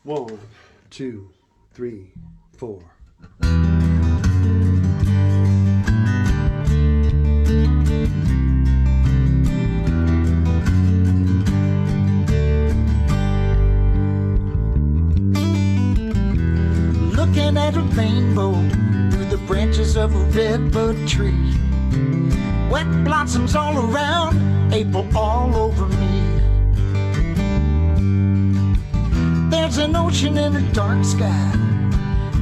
1, 2, 3, 4. Looking at a rainbow through the branches of a redbud tree. Wet blossoms all around, April all over me. There's an ocean in a dark sky,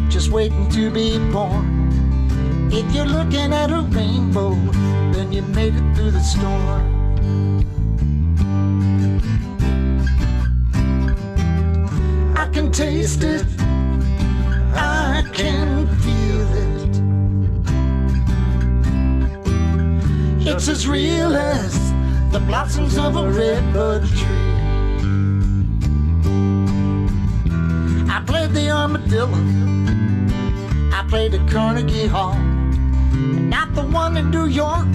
just waiting to be born. If you're looking at a rainbow, then you made it through the storm. I can taste it, I can feel it. It's as real as the blossoms of a redbud tree. I played the armadillo, I played at Carnegie Hall. Not the one in New York,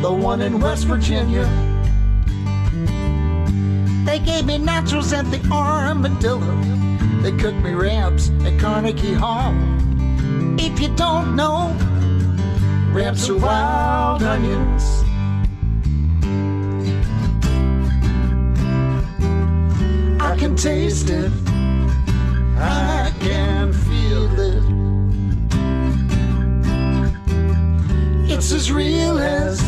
the one in West Virginia. They gave me nachos at the armadillo, they cooked me wraps at Carnegie Hall. If you don't know, wraps are wild onions. I can taste it, I can feel it. It's as real as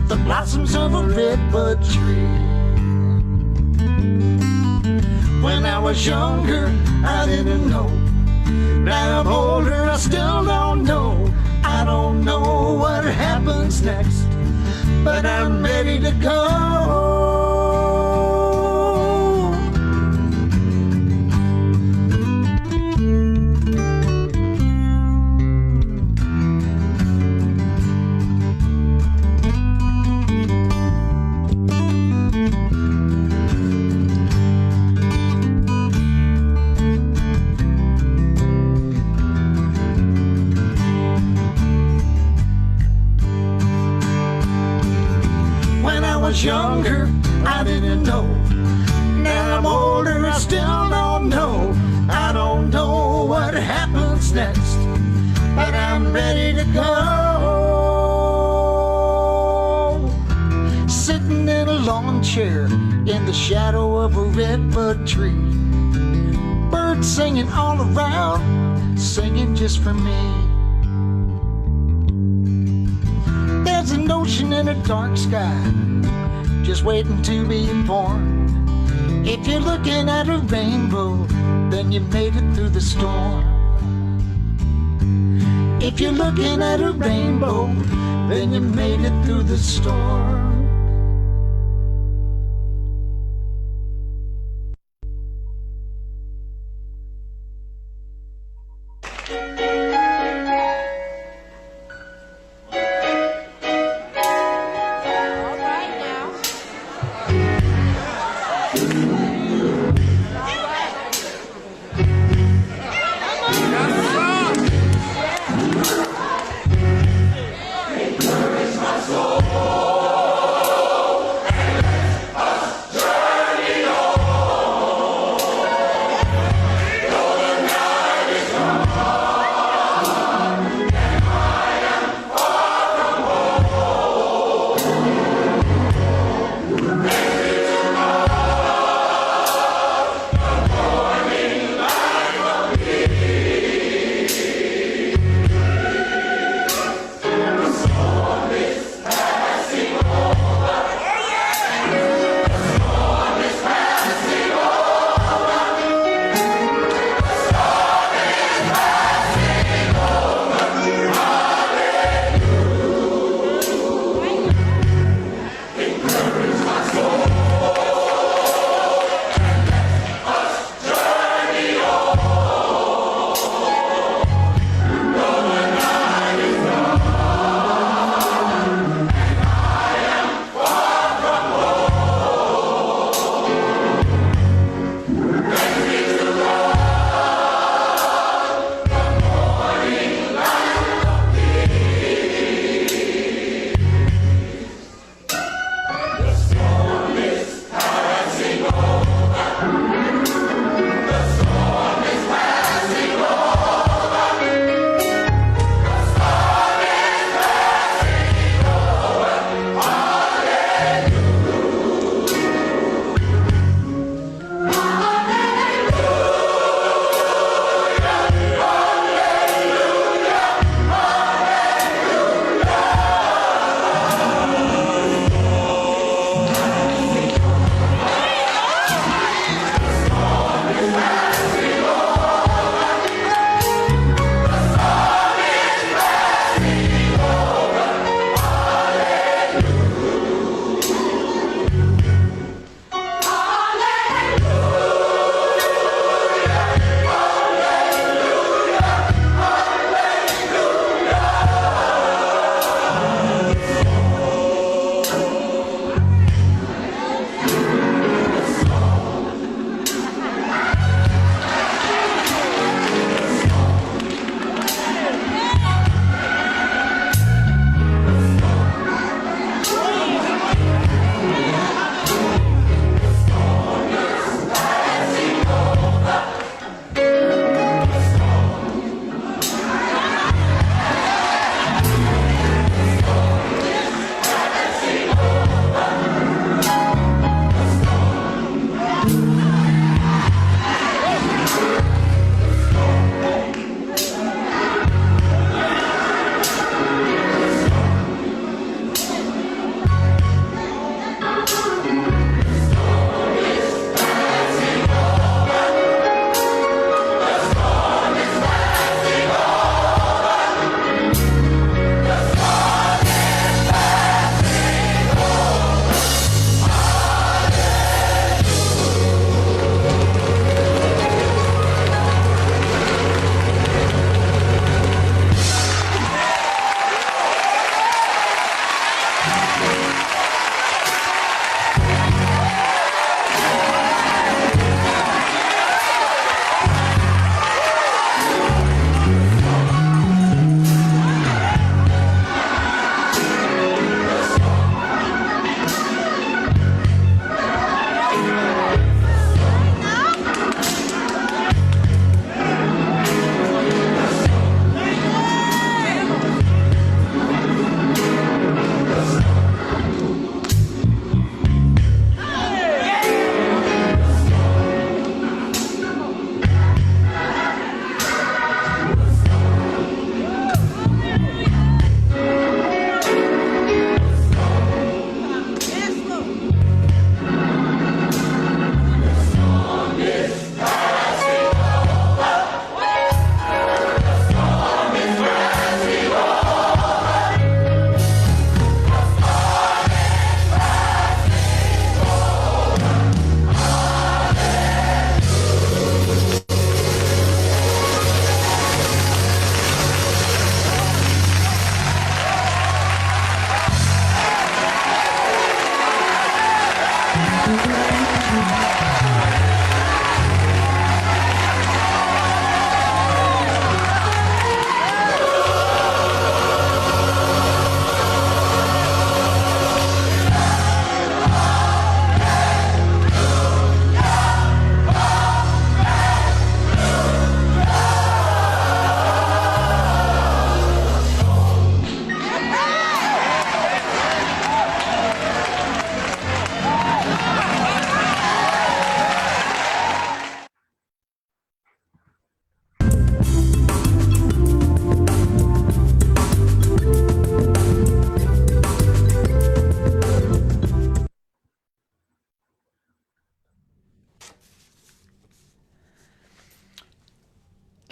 the blossoms of a redbud tree. When I was younger, I didn't know. Now I'm older, I still don't know. I don't know what happens next, but I'm ready to go. Younger, I didn't know. Now I'm older, I still don't know. I don't know what happens next, but I'm ready to go. Sitting in a lawn chair in the shadow of a redbud tree. Birds singing all around, singing just for me. There's an ocean in a dark sky, just waiting to be born. If you're looking at a rainbow, then you made it through the storm. If you're looking at a rainbow, then you made it through the storm.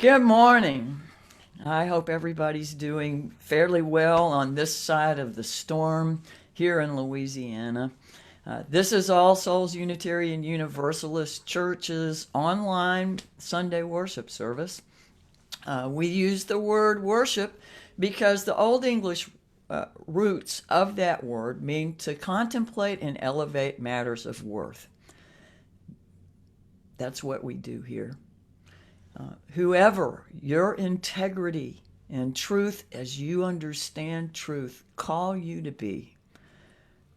Good morning. I hope everybody's doing fairly well on this side of the storm here in Louisiana. This is All Souls Unitarian Universalist Church's online Sunday worship service. We use the word worship because the Old English roots of that word mean to contemplate and elevate matters of worth. That's what we do here. Whoever your integrity and truth as you understand truth call you to be,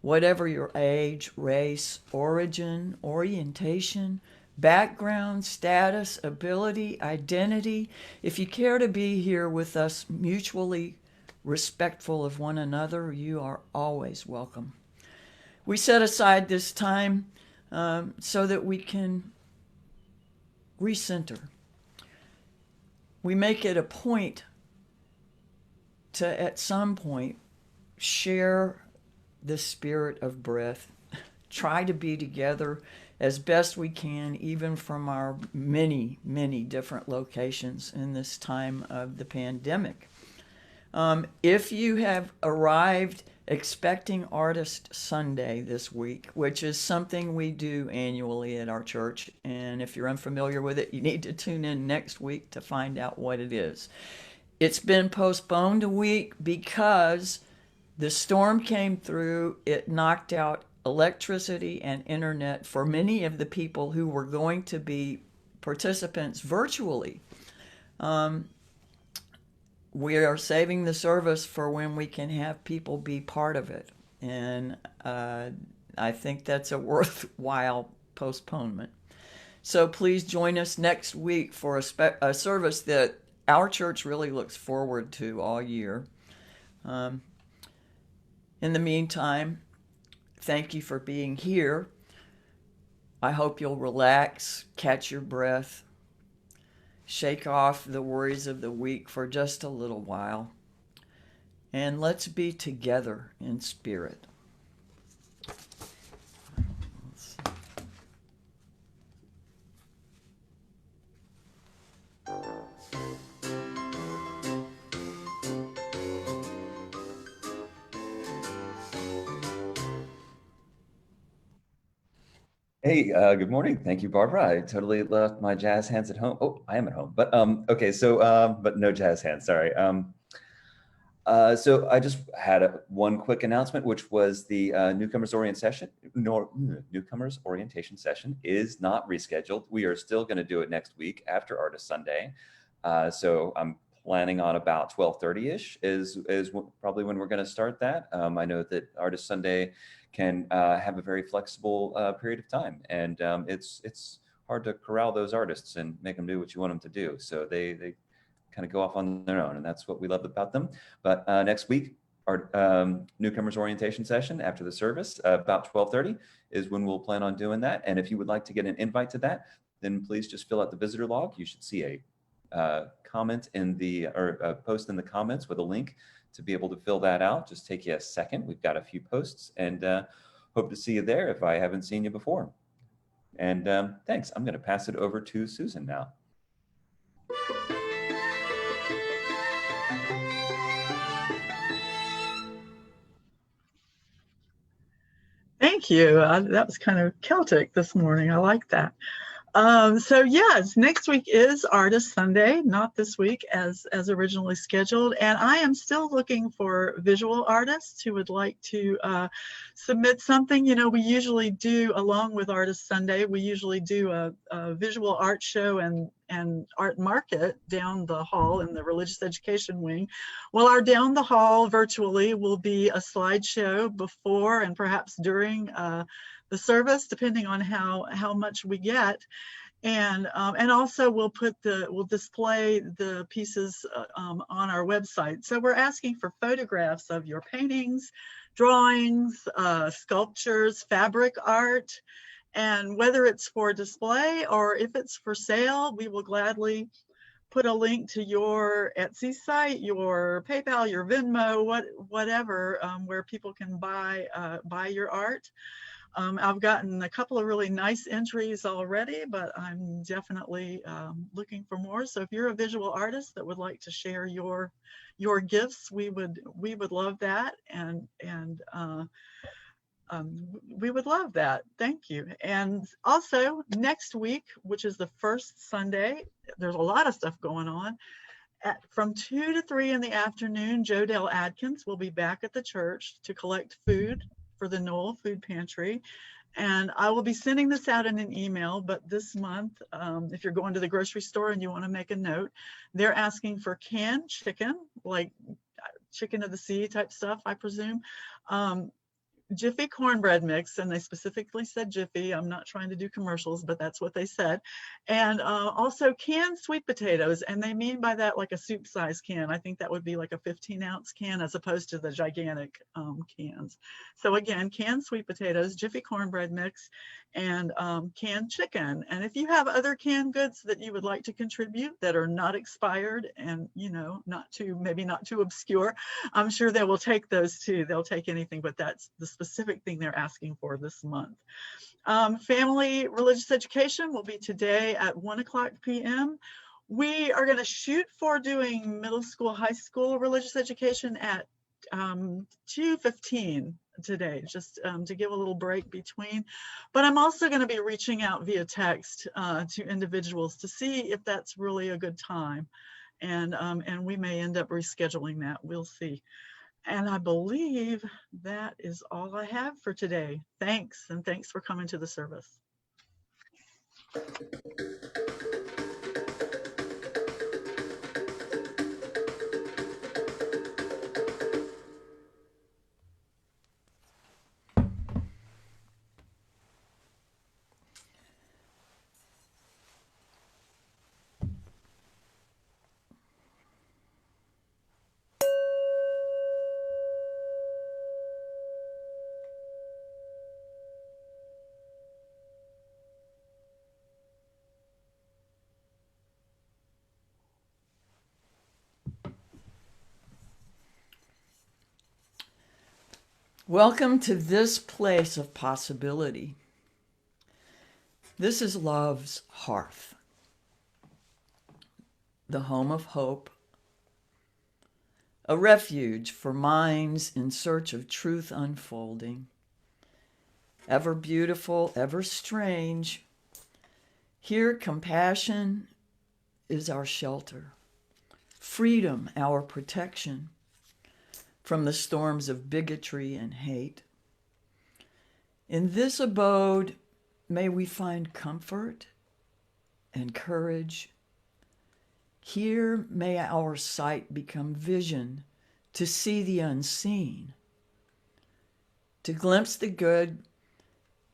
whatever your age, race, origin, orientation, background, status, ability, identity, if you care to be here with us mutually respectful of one another, you are always welcome. We set aside this time so that we can recenter. We make it a point to, at some point, share the spirit of breath, try to be together as best we can, even from our many, many different locations in this time of the pandemic. If you have arrived expecting Artist Sunday this week, which is something we do annually at our church, and if you're unfamiliar with it, you need to tune in next week to find out what it is. It's been postponed a week because the storm came through. It knocked out electricity and internet for many of the people who were going to be participants virtually. We are saving the service for when we can have people be part of it. And I think that's a worthwhile postponement. So please join us next week for a service that our church really looks forward to all year. In the meantime, thank you for being here. I hope you'll relax, catch your breath, shake off the worries of the week for just a little while, and let's be together in spirit. Hey, good morning. Thank you, Barbara. I totally left my jazz hands at home. Oh, I am at home, but okay. So, but no jazz hands. Sorry. So I just had one quick announcement, which was the newcomers orientation session is not rescheduled. We are still going to do it next week after Artist Sunday. So I'm planning on about 12:30-ish is probably when we're going to start that. I know that Artist Sunday can have a very flexible period of time, and it's hard to corral those artists and make them do what you want them to do. So they kind of go off on their own, and that's what we love about them. But next week, our newcomers orientation session after the service, about 12:30 is when we'll plan on doing that. And if you would like to get an invite to that, then please just fill out the visitor log. You should see a comment in the, or a post in the comments with a link to be able to fill that out. Just take you a second. We've got a few posts, and hope to see you there if I haven't seen you before. And thanks. I'm going to pass it over to Susan now. Thank you. That was kind of Celtic this morning. I like that. So yes, next week is Artist Sunday, not this week as originally scheduled. And I am still looking for visual artists who would like to submit something. You know, we usually do, along with Artist Sunday, we usually do a visual art show and art market down the hall in the religious education wing. Well, our down the hall virtually will be a slideshow before and perhaps during the service, depending on how much we get. And also we'll display the pieces on our website. So we're asking for photographs of your paintings, drawings, sculptures, fabric art, and whether it's for display or if it's for sale, we will gladly put a link to your Etsy site, your PayPal, your Venmo, whatever, where people can buy your art. I've gotten a couple of really nice entries already, but I'm definitely looking for more. So if you're a visual artist that would like to share your gifts, we would love that, and we would love that. Thank you. And also next week, which is the first Sunday, there's a lot of stuff going on. From 2 to 3 in the afternoon, Joe Dell Adkins will be back at the church to collect food for the Knoll Food Pantry. And I will be sending this out in an email, but this month, if you're going to the grocery store and you want to make a note, they're asking for canned chicken, like chicken of the sea type stuff, I presume. Jiffy cornbread mix, and they specifically said Jiffy. I'm not trying to do commercials, but that's what they said. And also canned sweet potatoes, and they mean by that like a soup size can. I think that would be like a 15-ounce can as opposed to the gigantic cans. So again, canned sweet potatoes, Jiffy cornbread mix, and canned chicken. And if you have other canned goods that you would like to contribute that are not expired and, you know, maybe not too obscure, I'm sure they will take those too. They'll take anything, but that's the specific thing they're asking for this month. Family religious education will be today at 1:00 p.m. We are going to shoot for doing middle school, high school religious education at 2:15 today, just to give a little break between. But I'm also going to be reaching out via text to individuals to see if that's really a good time. And we may end up rescheduling that. We'll see. And I believe that is all I have for today. Thanks, and thanks for coming to the service. Welcome to this place of possibility. This is love's hearth, the home of hope, a refuge for minds in search of truth unfolding. Ever beautiful, ever strange, here compassion is our shelter, freedom our protection from the storms of bigotry and hate. In this abode, may we find comfort and courage. Here may our sight become vision to see the unseen, to glimpse the good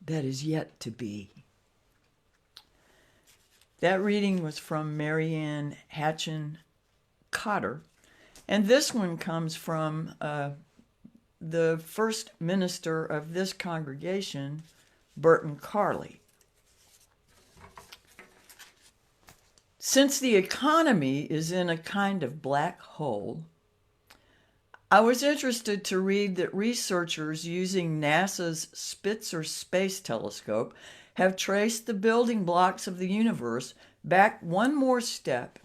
that is yet to be. That reading was from Marianne Hatchin Cotter. And this one comes from the first minister of this congregation, Burton Carley. Since the economy is in a kind of black hole, I was interested to read that researchers using NASA's Spitzer Space Telescope have traced the building blocks of the universe back one more step,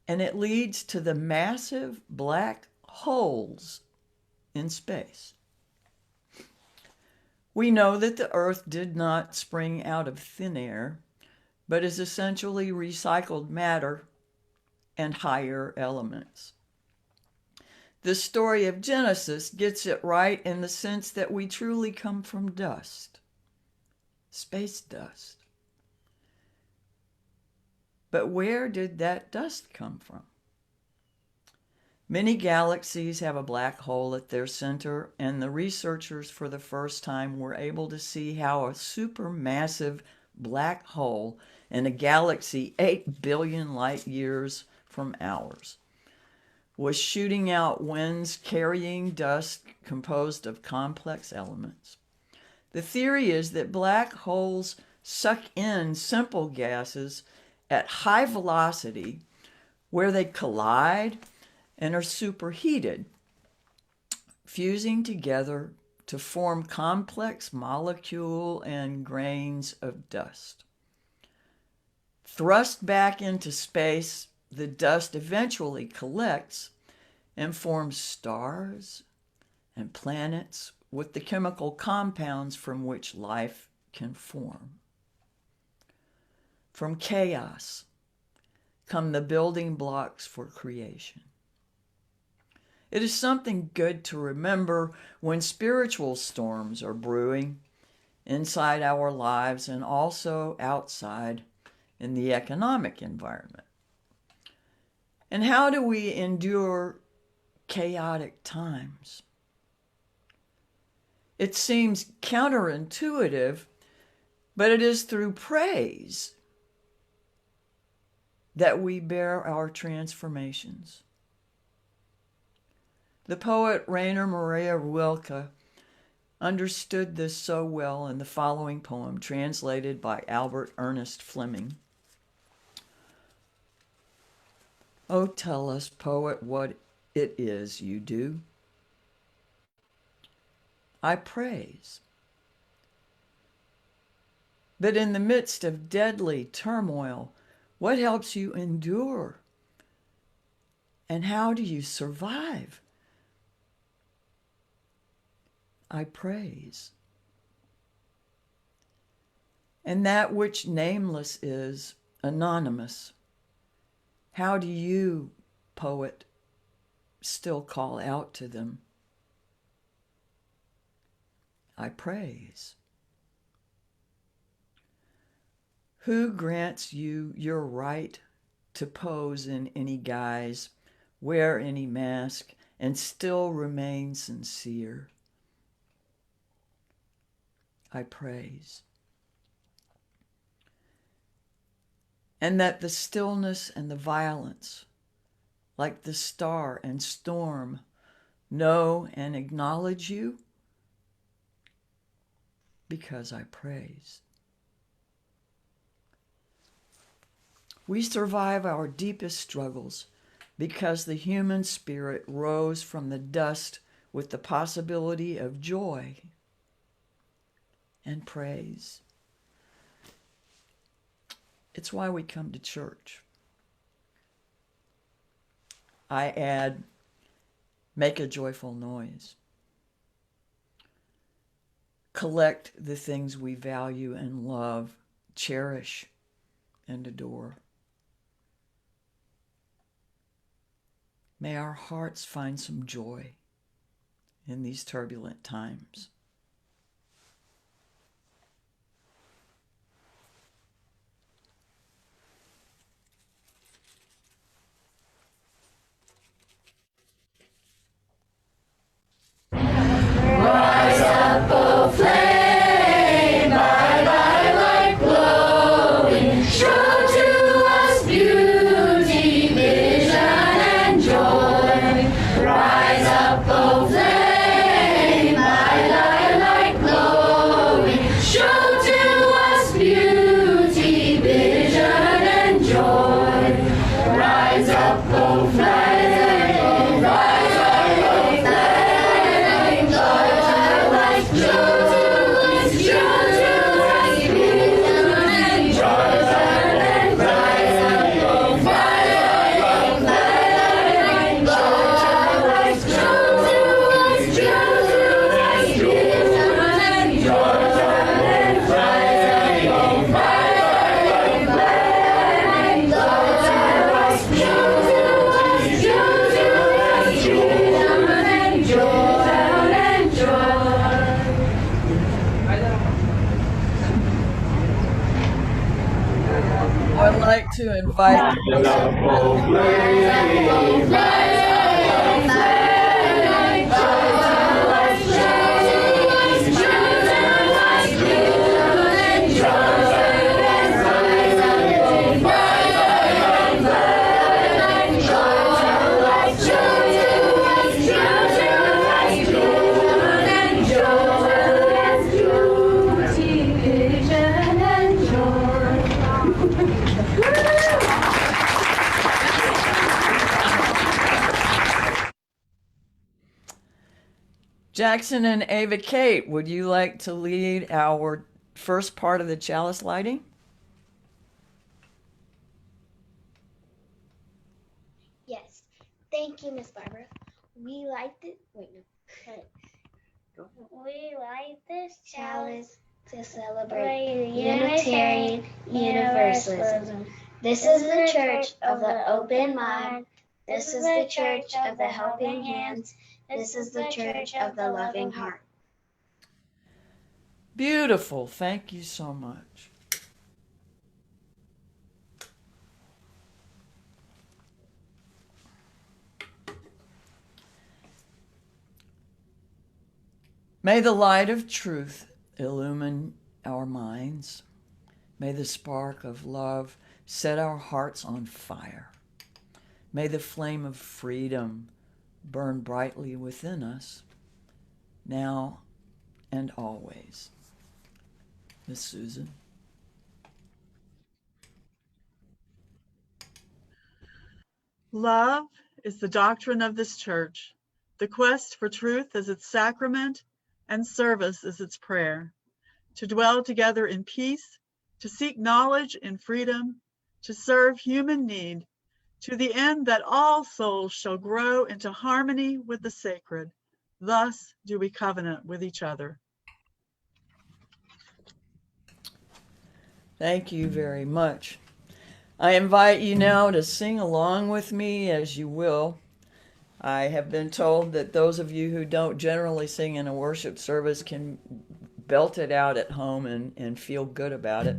and it leads to the massive black holes in space. We know that the Earth did not spring out of thin air, but is essentially recycled matter and higher elements. The story of Genesis gets it right in the sense that we truly come from dust, space dust. But where did that dust come from? Many galaxies have a black hole at their center, and the researchers for the first time were able to see how a supermassive black hole in a galaxy 8 billion light years from ours was shooting out winds carrying dust composed of complex elements. The theory is that black holes suck in simple gases at high velocity where they collide and are superheated, fusing together to form complex molecule and grains of dust. Thrust back into space, the dust eventually collects and forms stars and planets with the chemical compounds from which life can form. From chaos come the building blocks for creation. It is something good to remember when spiritual storms are brewing inside our lives and also outside in the economic environment. And how do we endure chaotic times? It seems counterintuitive, but it is through praise that we bear our transformations. The poet Rainer Maria Rilke understood this so well in the following poem, translated by Albert Ernest Fleming. Oh, tell us, poet, what it is you do. I praise. But in the midst of deadly turmoil, what helps you endure? And how do you survive? I praise. And that which nameless is anonymous. How do you, poet, still call out to them? I praise. Who grants you your right to pose in any guise, wear any mask, and still remain sincere? I praise. And that the stillness and the violence, like the star and storm, know and acknowledge you because I praise. We survive our deepest struggles because the human spirit rose from the dust with the possibility of joy and praise. It's why we come to church. I add, make a joyful noise. Collect the things we value and love, cherish and adore. May our hearts find some joy in these turbulent times. Rise up, O flame, thy light glowing, show to us beauty, vision, and joy. Rise up, O flame, thy light like to invite Jackson and Ava Kate. Would you like to lead our first part of the chalice lighting? Yes. Thank you, Miss Barbara. We light this. Wait, no. We light this chalice to celebrate Unitarian Universalism. This is the church of the open mind. This is the church of the helping hands. This is the church of the loving heart. Beautiful. Thank you so much. May the light of truth illumine our minds. May the spark of love set our hearts on fire. May the flame of freedom burn brightly within us, now and always. Miss Susan. Love is the doctrine of this church, the quest for truth as its sacrament, and service as its prayer. To dwell together in peace, to seek knowledge in freedom, to serve human need, to the end that all souls shall grow into harmony with the sacred. Thus do we covenant with each other. Thank you very much. I invite you now to sing along with me as you will. I have been told that those of you who don't generally sing in a worship service can belt it out at home and feel good about it.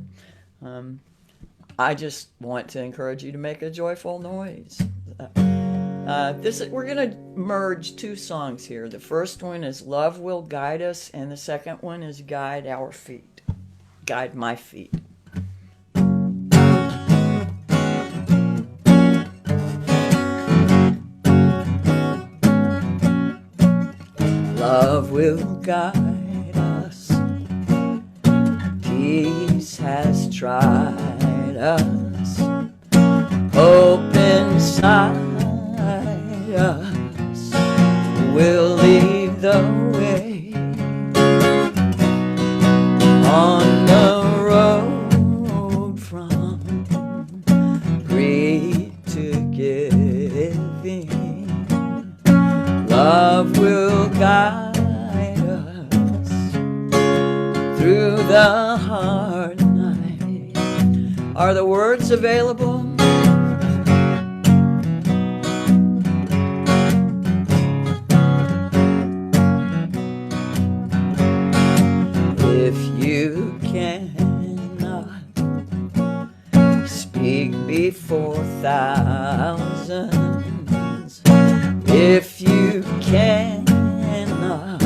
I just want to encourage you to make a joyful noise. We're going to merge two songs here. The first one is Love Will Guide Us, and the second one is Guide Our Feet. Guide My Feet. Love will guide us. Peace has tried us. Hope inside us will lead the way on the road from greed to giving. Love will guide us through the hard night. Are the words available? If you cannot speak before thousands, if you cannot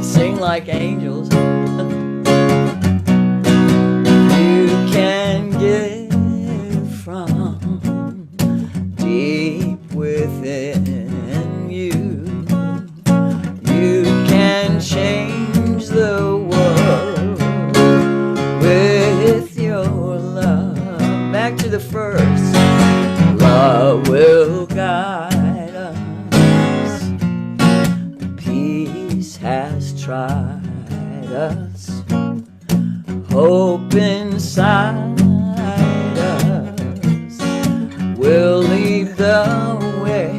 sing like angels, you can give from deep within you. You can change the world with your love. Back to the first. Love will guide us. Peace has tried us. Hope inside us will lead the way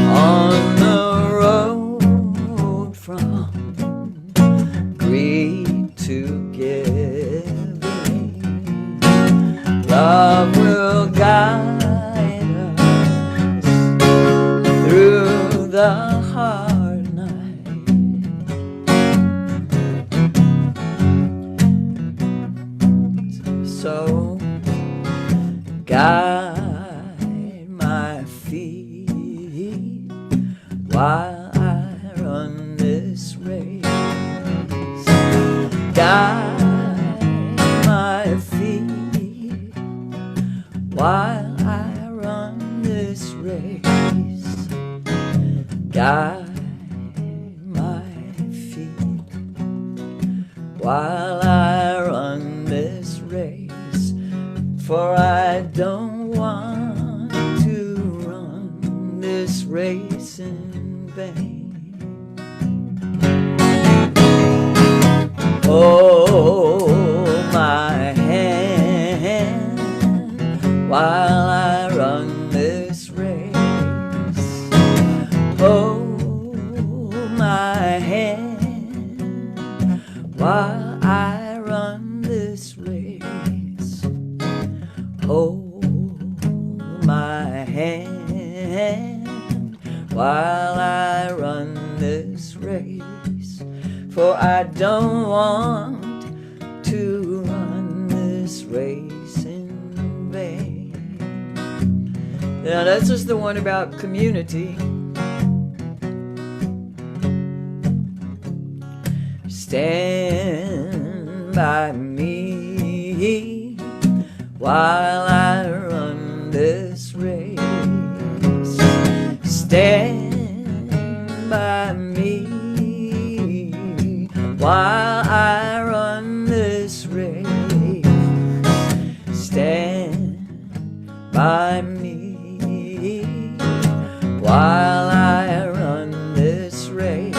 on the road from greed to giving. Love will guide us through the hard night. while I run this race, for I don't want to run this race in vain. Hold my hand while I run this race. Hold my hand while I run this race. Hold my hand while I run this race, for I don't want to run this race in vain. Now this is the one about community. Stand by me while I run this race. Stand by me while I run this race. Stand by me while I run this race,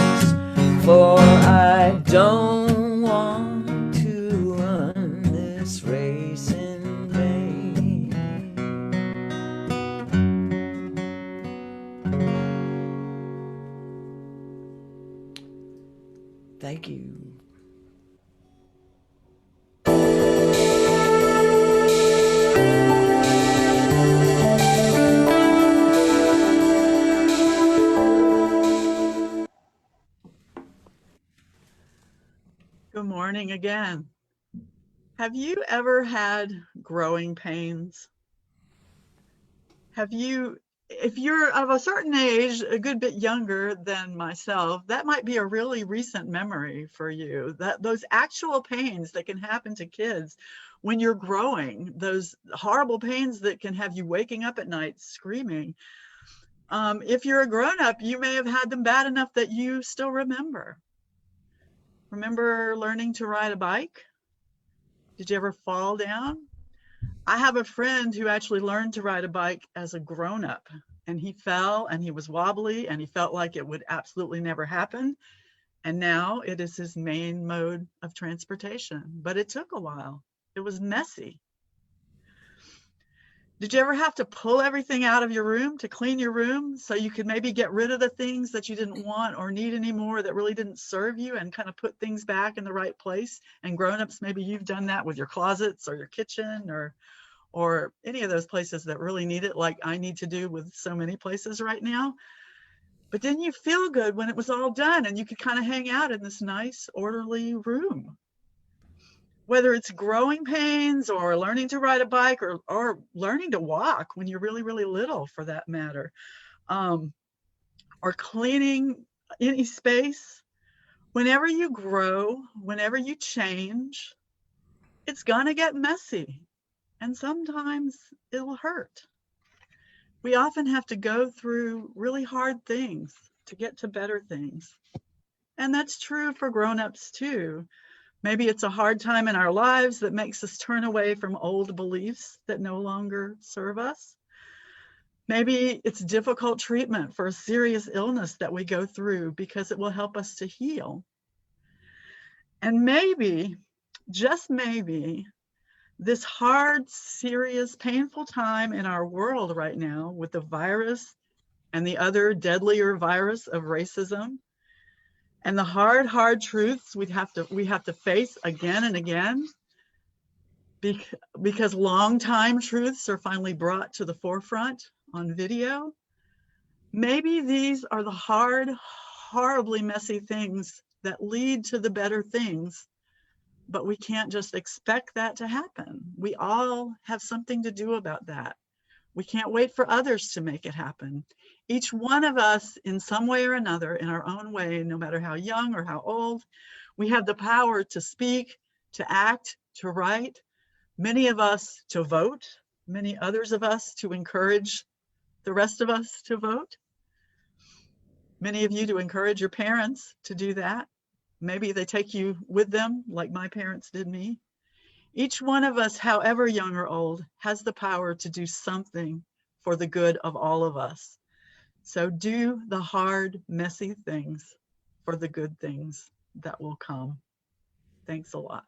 for I don't want to run this race in vain. Thank you. Good morning again. Have you ever had growing pains? Have you, if you're of a certain age, a good bit younger than myself, that might be a really recent memory for you. That those actual pains that can happen to kids when you're growing, those horrible pains that can have you waking up at night screaming. If you're a grown-up, you may have had them bad enough that you still remember. Remember learning to ride a bike? Did you ever fall down? I have a friend who actually learned to ride a bike as a grown-up, and he fell and he was wobbly and he felt like it would absolutely never happen. And now it is his main mode of transportation, but it took a while. It was messy. Did you ever have to pull everything out of your room to clean your room so you could maybe get rid of the things that you didn't want or need anymore that really didn't serve you, and kind of put things back in the right place? And grown-ups, maybe you've done that with your closets or your kitchen or any of those places that really need it, like I need to do with so many places right now. But didn't you feel good when it was all done and you could kind of hang out in this nice, orderly room? Whether it's growing pains or learning to ride a bike or learning to walk when you're really, really little, for that matter, or cleaning any space, whenever you grow, whenever you change, it's gonna get messy, and sometimes it'll hurt. We often have to go through really hard things to get to better things. And that's true for grown-ups too. Maybe it's a hard time in our lives that makes us turn away from old beliefs that no longer serve us. Maybe it's difficult treatment for a serious illness that we go through because it will help us to heal. And maybe, just maybe, this hard, serious, painful time in our world right now with the virus and the other deadlier virus of racism, and the hard truths we have to face again and again, because long time truths are finally brought to the forefront on video. Maybe these are the hard, horribly messy things that lead to the better things, but we can't just expect that to happen. We all have something to do about that. We can't wait for others to make it happen. Each one of us, in some way or another, in our own way, no matter how young or how old, we have the power to speak, to act, to write, many of us to vote, many others of us to encourage the rest of us to vote, many of you to encourage your parents to do that. Maybe they take you with them like my parents did me. Each one of us, however young or old, has the power to do something for the good of all of us. So do the hard, messy things for the good things that will come. Thanks a lot.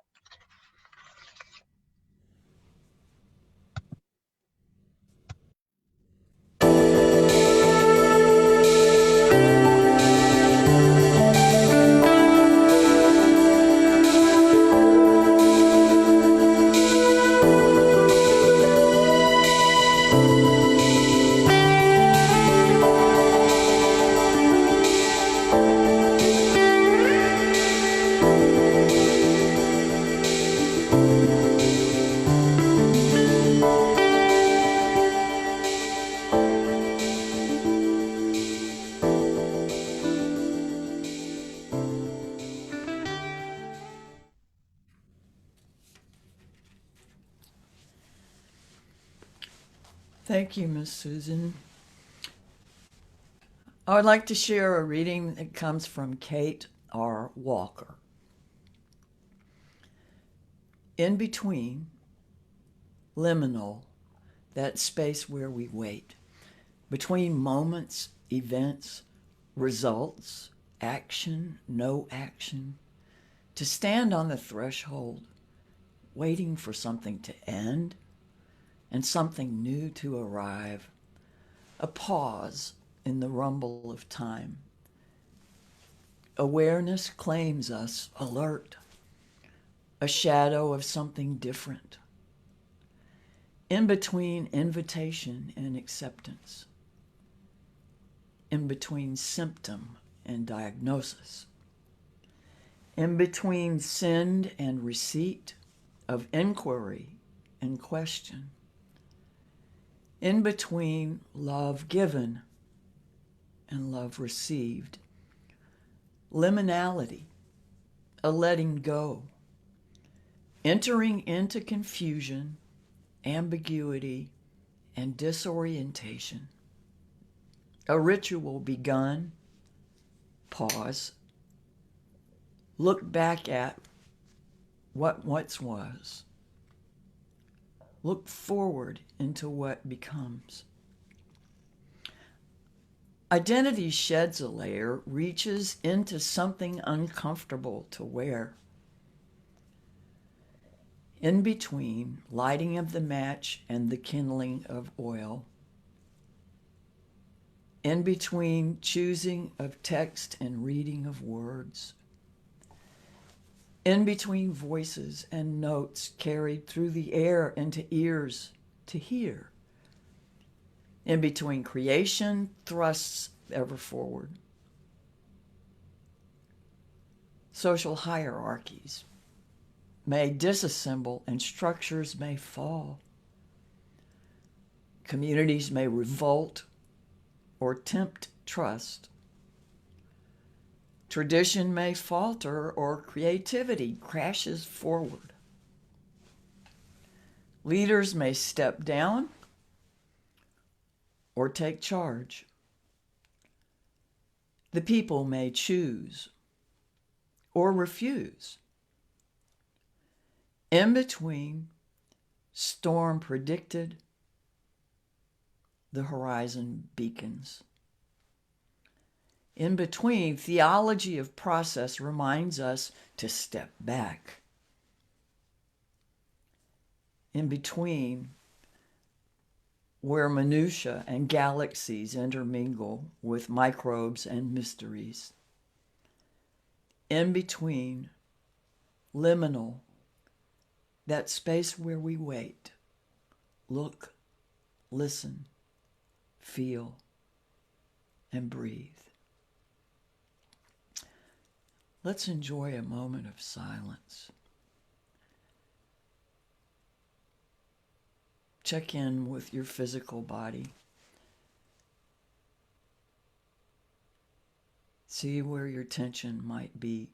Thank you, Miss Susan. I would like to share a reading that comes from Kate R. Walker. In between, liminal, that space where we wait, between moments, events, results, action, no action, to stand on the threshold, waiting for something to end and something new to arrive, a pause in the rumble of time. Awareness claims us alert, a shadow of something different. In between invitation and acceptance, in between symptom and diagnosis, in between send and receipt of inquiry and question, in between love given and love received, liminality, a letting go, entering into confusion, ambiguity, and disorientation, a ritual begun, pause, look back at what once was, look forward into what becomes. Identity sheds a layer, reaches into something uncomfortable to wear. In between lighting of the match and the kindling of oil, in between choosing of text and reading of words, in between voices and notes carried through the air into ears to hear, in between creation thrusts ever forward, social hierarchies may disassemble and structures may fall. Communities may revolt or tempt trust. Tradition may falter or creativity crashes forward. Leaders may step down or take charge. The people may choose or refuse. In between, storm predicted, the horizon beacons. In between, theology of process reminds us to step back. In between, where minutiae and galaxies intermingle with microbes and mysteries. In between, liminal, that space where we wait, look, listen, feel, and breathe. Let's enjoy a moment of silence. Check in with your physical body. See where your tension might be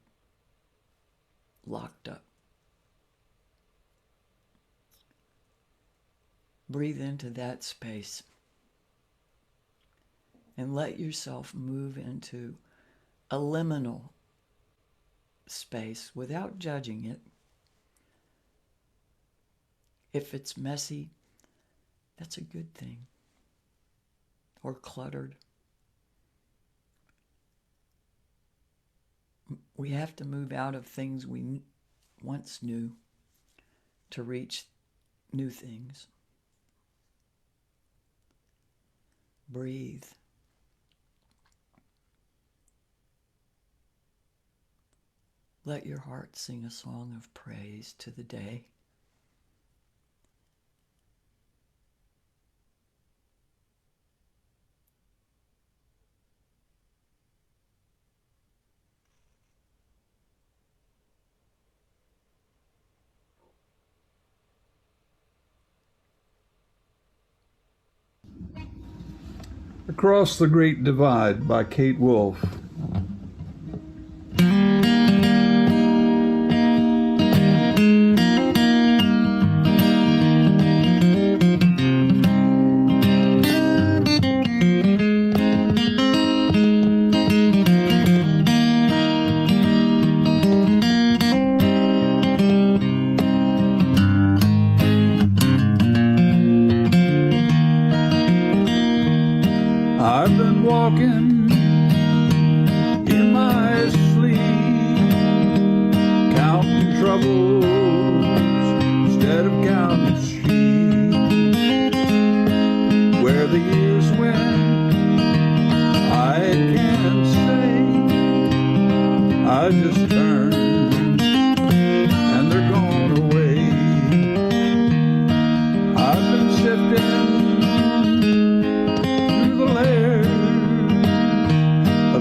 locked up. Breathe into that space and let yourself move into a liminal space without judging it. If it's messy, that's a good thing. Or cluttered. We have to move out of things we once knew to reach new things. Breathe. Let your heart sing a song of praise to the day. Across the Great Divide by Kate Wolf. I've been walking in my sleep, counting troubles instead of counting sheep. Where the years went, I can't say. I just turned and they're gone away. I've been sifting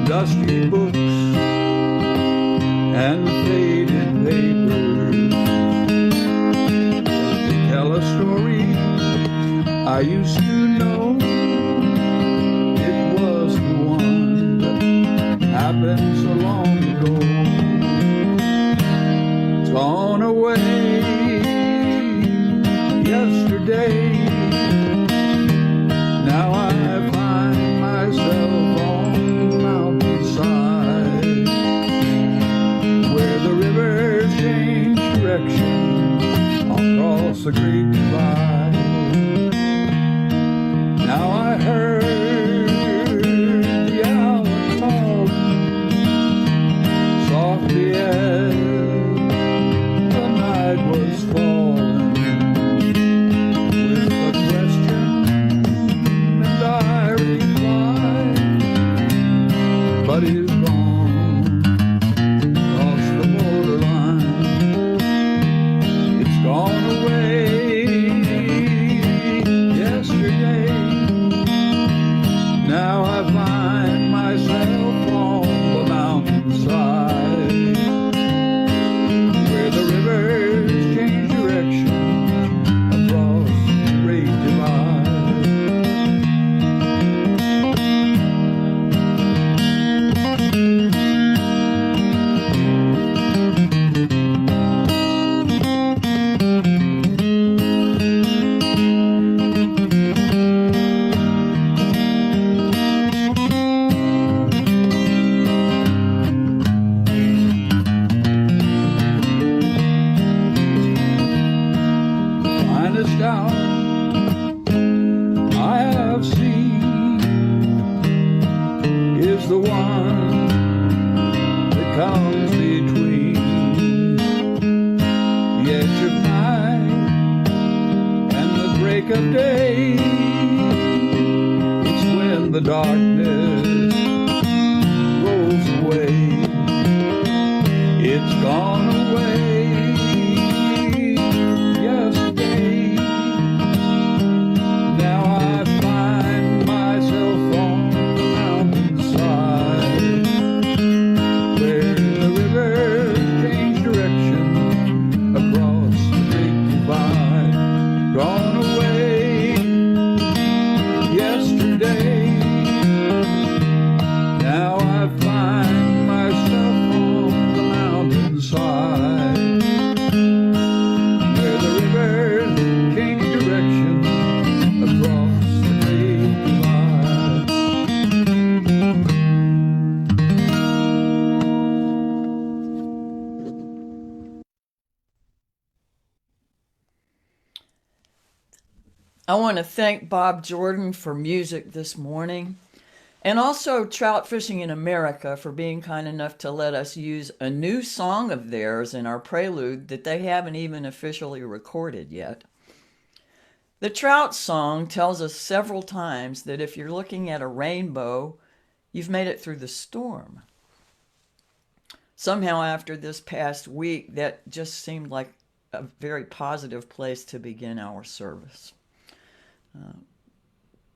dusty books and faded papers. They tell a story I used to know. It was the one that happened so long ago. It's gone away yesterday. Now I find myself on the mountainside, where the rivers change direction across the Great Divide. Now I heard the owl call softly as the night was falling, with a question and I replied, but he's gone across the borderline. It's gone away yesterday. Now I find myself on the mountainside, where the rivers change direction across the Great Divide. Finest hour I have seen is the one that comes between the edge of night and the break of day. It's when the darkness rolls away. It's gone away yesterday. Now I find myself on the mountainside, where the rivers change direction across the Great Divide. Gone away yesterday. Now I find myself on the mountainside, I want to thank Bob Jordan for music this morning, and also Trout Fishing in America for being kind enough to let us use a new song of theirs in our prelude that they haven't even officially recorded yet. The trout song tells us several times that if you're looking at a rainbow, you've made it through the storm. Somehow after this past week, that just seemed like a very positive place to begin our service.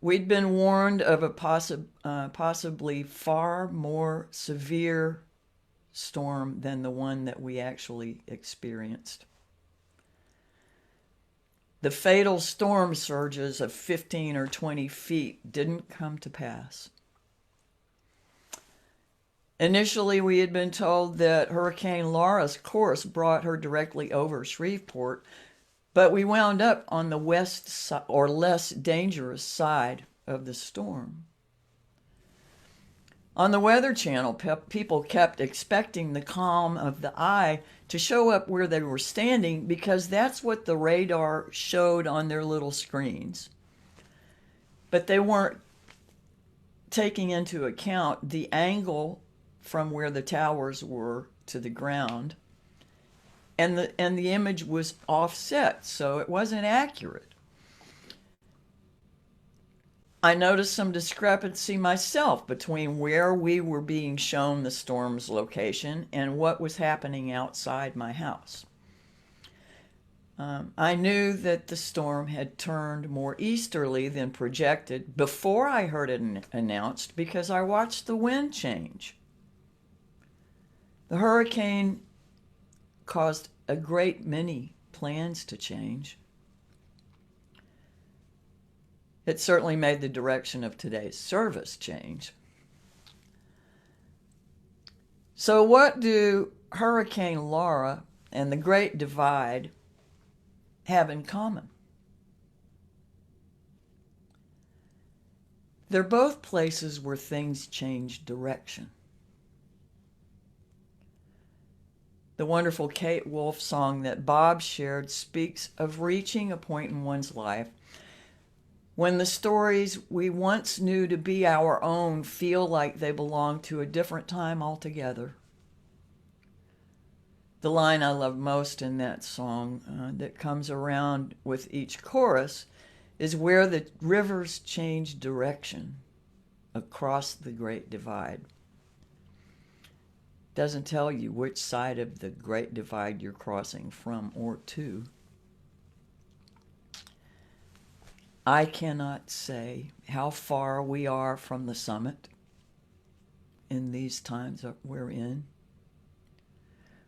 We'd been warned of a possibly far more severe storm than the one that we actually experienced. The fatal storm surges of 15 or 20 feet didn't come to pass. Initially, we had been told that Hurricane Laura's course brought her directly over Shreveport, but we wound up on the west or less dangerous side of the storm. On the Weather Channel, people kept expecting the calm of the eye to show up where they were standing because that's what the radar showed on their little screens. But they weren't taking into account the angle from where the towers were to the ground. And the image was offset, so it wasn't accurate. I noticed some discrepancy myself between where we were being shown the storm's location and what was happening outside my house. I knew that the storm had turned more easterly than projected before I heard it announced because I watched the wind change. The hurricane caused a great many plans to change. It certainly made the direction of today's service change. So what do Hurricane Laura and the Great Divide have in common? They're both places where things change direction. The wonderful Kate Wolf song that Bob shared speaks of reaching a point in one's life when the stories we once knew to be our own feel like they belong to a different time altogether. The line I love most in that song that comes around with each chorus is where the rivers change direction across the Great Divide. Doesn't tell you which side of the Great Divide you're crossing from or to. I cannot say how far we are from the summit in these times that we're in,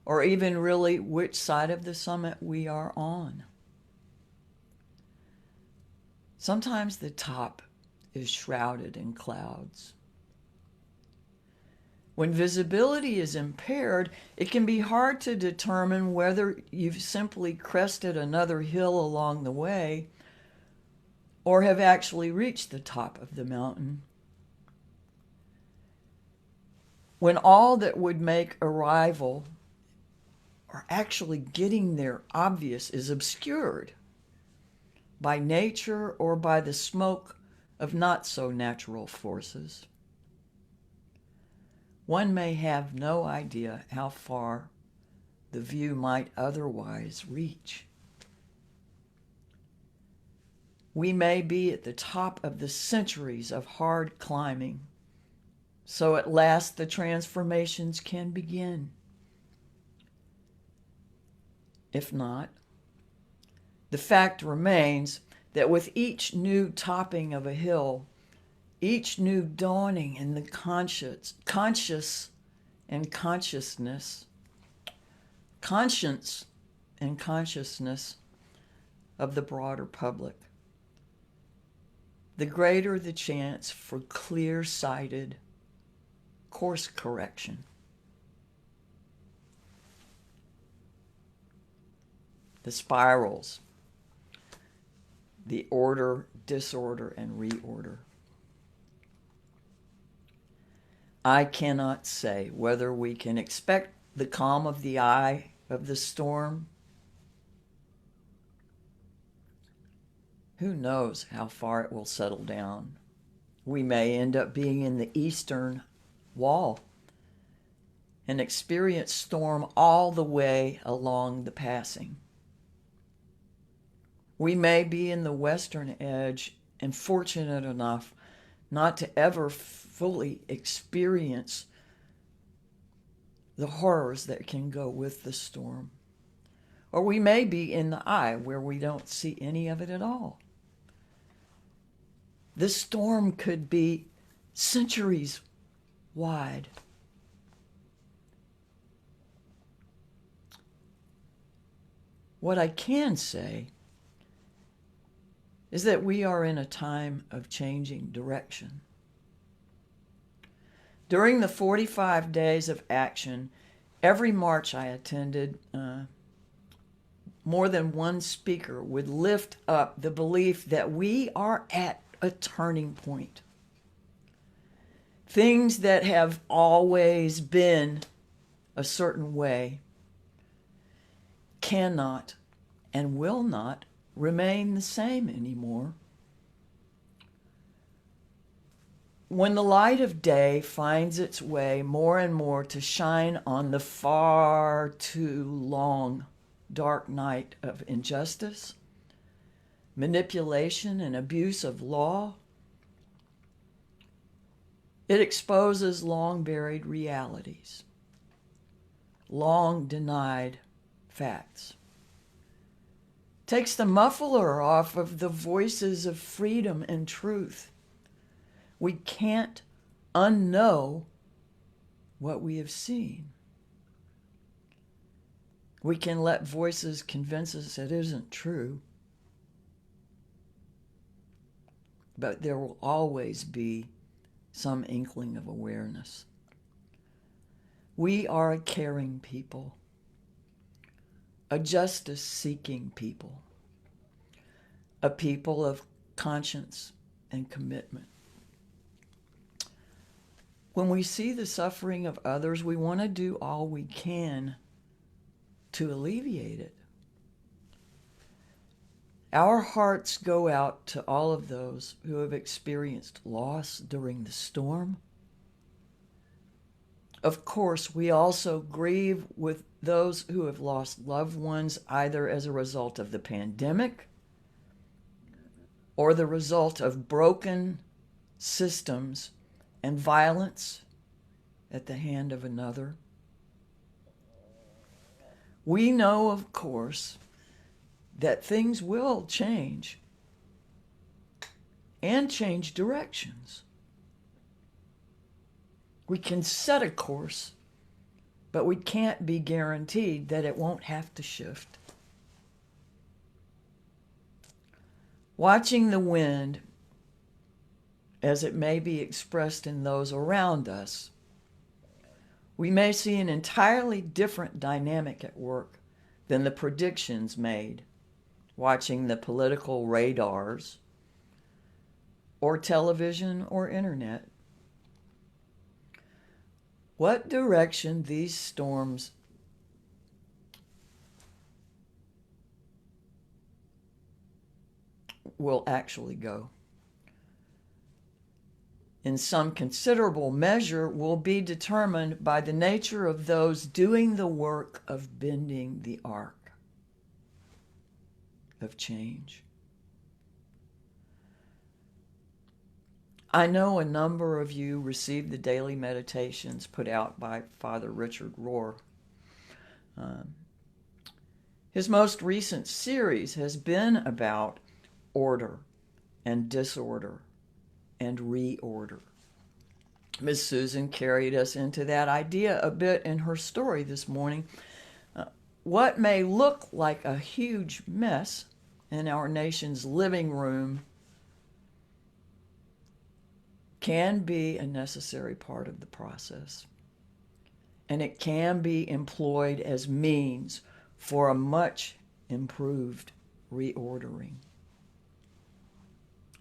or even really which side of the summit we are on. Sometimes the top is shrouded in clouds. When visibility is impaired, it can be hard to determine whether you've simply crested another hill along the way or have actually reached the top of the mountain. When all that would make arrival or actually getting there obvious is obscured by nature or by the smoke of not so natural forces, one may have no idea how far the view might otherwise reach. We may be at the top of the centuries of hard climbing, so at last the transformations can begin. If not, the fact remains that with each new topping of a hill, each new dawning in the conscience and consciousness of the broader public, the greater the chance for clear-sighted course correction. The spirals, the order, disorder, and reorder. I cannot say whether we can expect the calm of the eye of the storm. Who knows how far it will settle down? We may end up being in the eastern wall and experience storm all the way along the passing. We may be in the western edge and fortunate enough not to ever fully experience the horrors that can go with the storm. Or we may be in the eye where we don't see any of it at all. The storm could be centuries wide. What I can say is that we are in a time of changing direction. During the 45 days of action, every march I attended, more than one speaker would lift up the belief that we are at a turning point. Things that have always been a certain way cannot and will not remain the same anymore. When the light of day finds its way more and more to shine on the far too long dark night of injustice, manipulation, and abuse of law, it exposes long buried realities, long denied facts, takes the muffler off of the voices of freedom and truth. We can't unknow what we have seen. We can let voices convince us it isn't true, but there will always be some inkling of awareness. We are a caring people, a justice-seeking people, a people of conscience and commitment. When we see the suffering of others, we want to do all we can to alleviate it. Our hearts go out to all of those who have experienced loss during the storm. Of course, we also grieve with those who have lost loved ones either as a result of the pandemic or the result of broken systems and violence at the hand of another. We know, of course, that things will change and change directions. We can set a course, but we can't be guaranteed that it won't have to shift. Watching the wind, as it may be expressed in those around us, we may see an entirely different dynamic at work than the predictions made watching the political radars or television or internet. What direction these storms will actually go, in some considerable measure, will be determined by the nature of those doing the work of bending the arc of change. I know a number of you received the daily meditations put out by Father Richard Rohr. His most recent series has been about order and disorder and reorder. Miss Susan carried us into that idea a bit in her story this morning. What may look like a huge mess in our nation's living room can be a necessary part of the process. And it can be employed as means for a much improved reordering.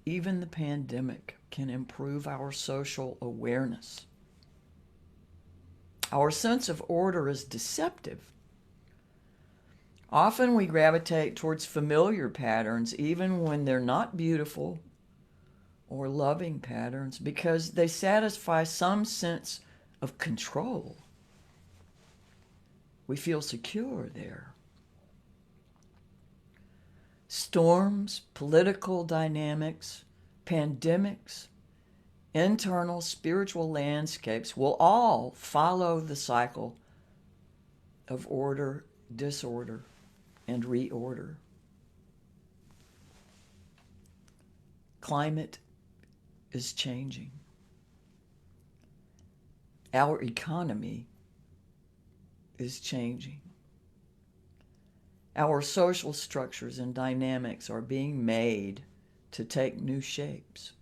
Even the pandemic can improve our social awareness. Our sense of order is deceptive. Often we gravitate towards familiar patterns, even when they're not beautiful or loving patterns, because they satisfy some sense of control. We feel secure there. Storms, political dynamics, pandemics, internal spiritual landscapes will all follow the cycle of order, disorder, and reorder. Climate is changing. Our economy is changing. Our social structures and dynamics are being made to take new shapes.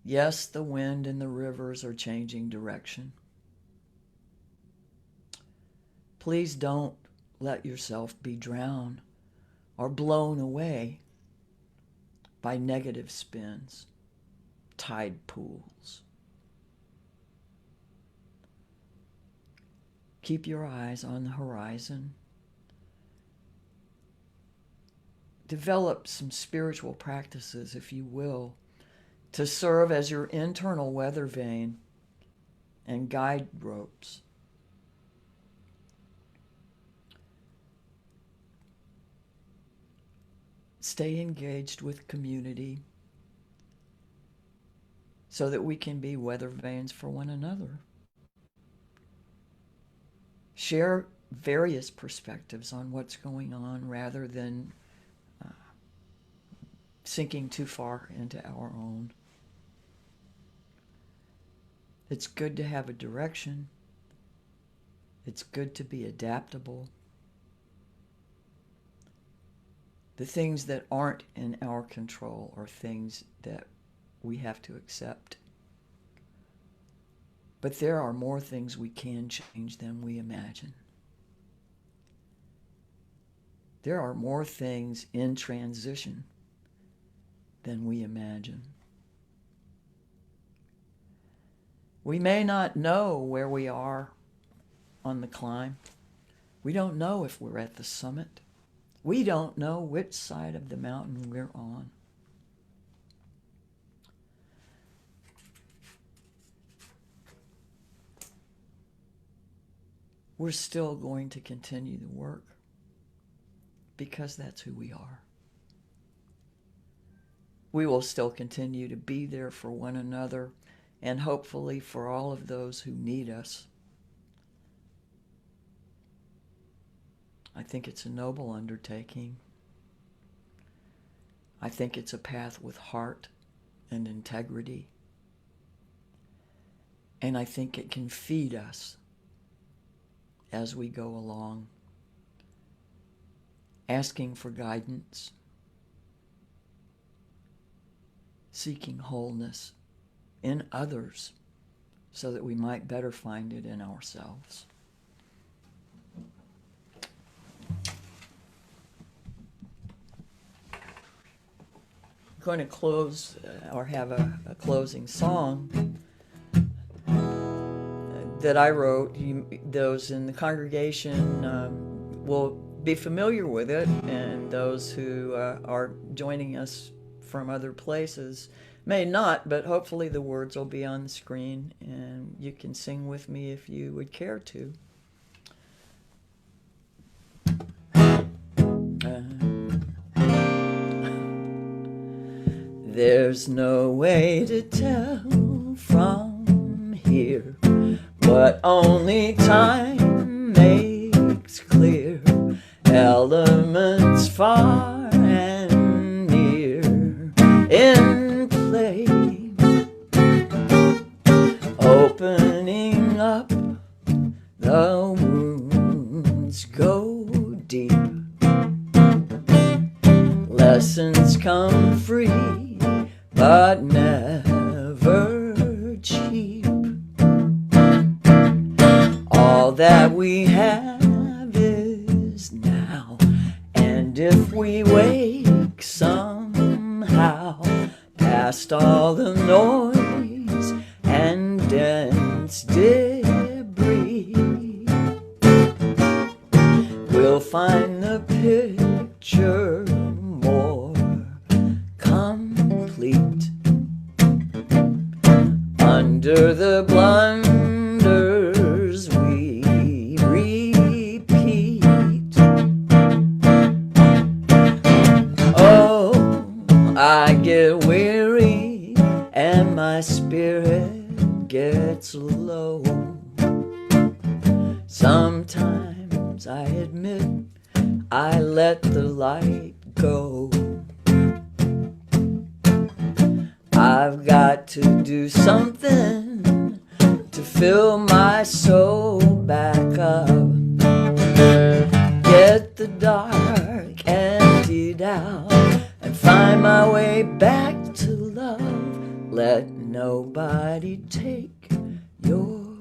Yes, the wind and the rivers are changing direction. Please don't let yourself be drowned or blown away by negative spins, tide pools. Keep your eyes on the horizon. Develop some spiritual practices, if you will, to serve as your internal weather vane and guide ropes. Stay engaged with community so that we can be weather vanes for one another. Share various perspectives on what's going on rather than sinking too far into our own. It's good to have a direction. It's good to be adaptable. The things that aren't in our control are things that we have to accept. But there are more things we can change than we imagine. There are more things in transition than we imagine. We may not know where we are on the climb. We don't know if we're at the summit. We don't know which side of the mountain we're on. We're still going to continue the work because that's who we are. We will still continue to be there for one another and hopefully for all of those who need us. I think it's a noble undertaking. I think it's a path with heart and integrity. And I think it can feed us as we go along, asking for guidance, seeking wholeness in others so that we might better find it in ourselves. I'm going to close or have a closing song that I wrote. Those in the congregation will be familiar with it, and those who are joining us from other places may not, but hopefully the words will be on the screen and you can sing with me if you would care to. There's no way to tell from here what only time makes clear. Elements far and near in play, opening up the wounds go deep. Lessons come free, but never cheap. All that we have is now, and if we wake somehow past all the noise and dense debris, find the picture more complete. Under the blunders we repeat. Oh, I get weary and my spirit gets low. Sometimes I admit I let the light go. I've got to do something to fill my soul back up. Get the dark emptied out and find my way back to love. Let nobody take your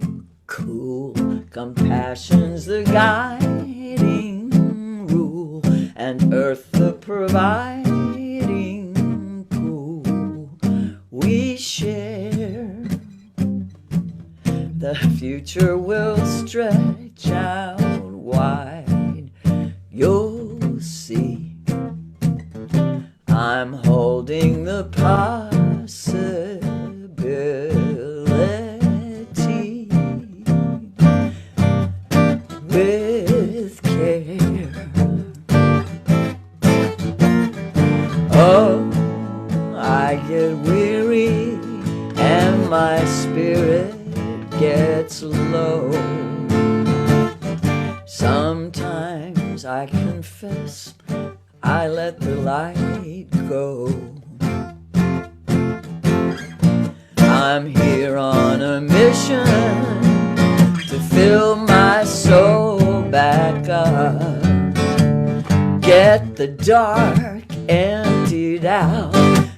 cool. Compassion's the guiding rule, and earth the providing pool. We share. The future will stretch out wide. You'll see. I'm holding the possibility with care. Oh, I get weary and my spirit gets low. Sometimes I confess I let the light go. I'm here on a mission to fill my soul back up. Get the dark emptied out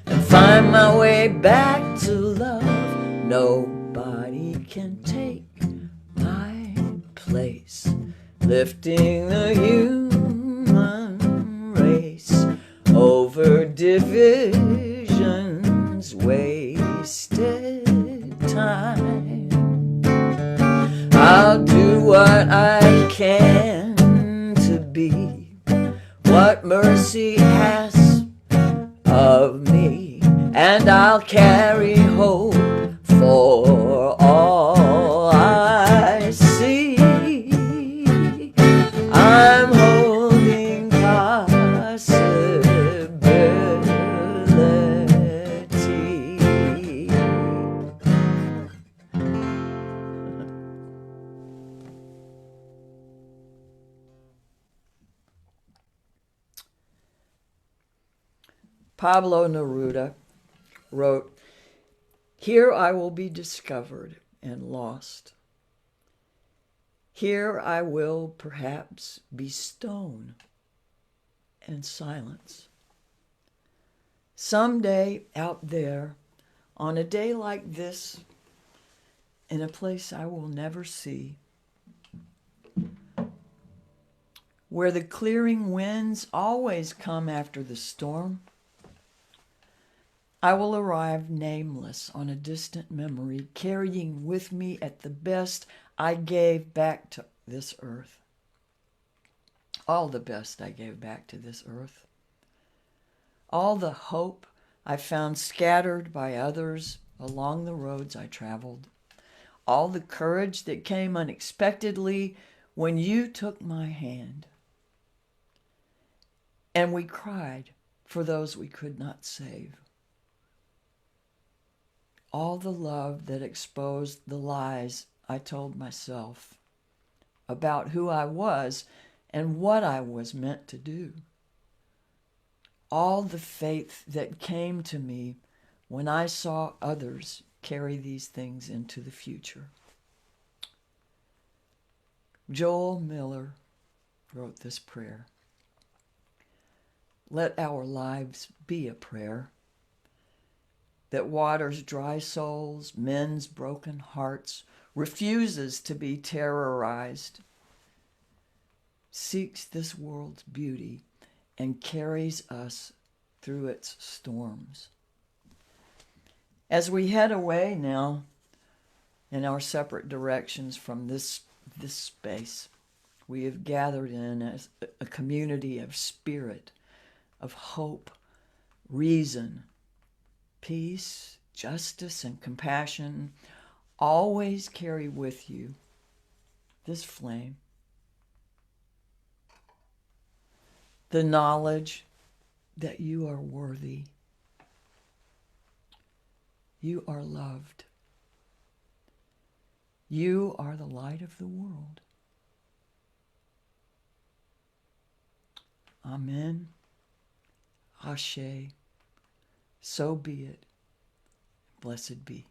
and find my way back to love. Nobody can take my place, lifting the human race over divisions, wasted time. I'll do what I can to be what mercy asks of me, and I'll carry hope for all I see. I'm holding possibility. Pablo Neruda wrote, "Here I will be discovered and lost. Here I will perhaps be stone and silence. Someday out there, on a day like this, in a place I will never see, where the clearing winds always come after the storm, I will arrive nameless on a distant memory, carrying with me at the best I gave back to this earth. All the best I gave back to this earth. All the hope I found scattered by others along the roads I traveled. All the courage that came unexpectedly when you took my hand. And we cried for those we could not save. All the love that exposed the lies I told myself about who I was and what I was meant to do. All the faith that came to me when I saw others carry these things into the future." Joel Miller wrote this prayer. Let our lives be a prayer that waters dry souls, mends broken hearts, refuses to be terrorized, seeks this world's beauty, and carries us through its storms. As we head away now in our separate directions from this space, we have gathered in as a community of spirit, of hope, reason, peace, justice, and compassion. Always carry with you this flame, the knowledge that you are worthy, you are loved, you are the light of the world. Amen. Ashe. So be it. Blessed be.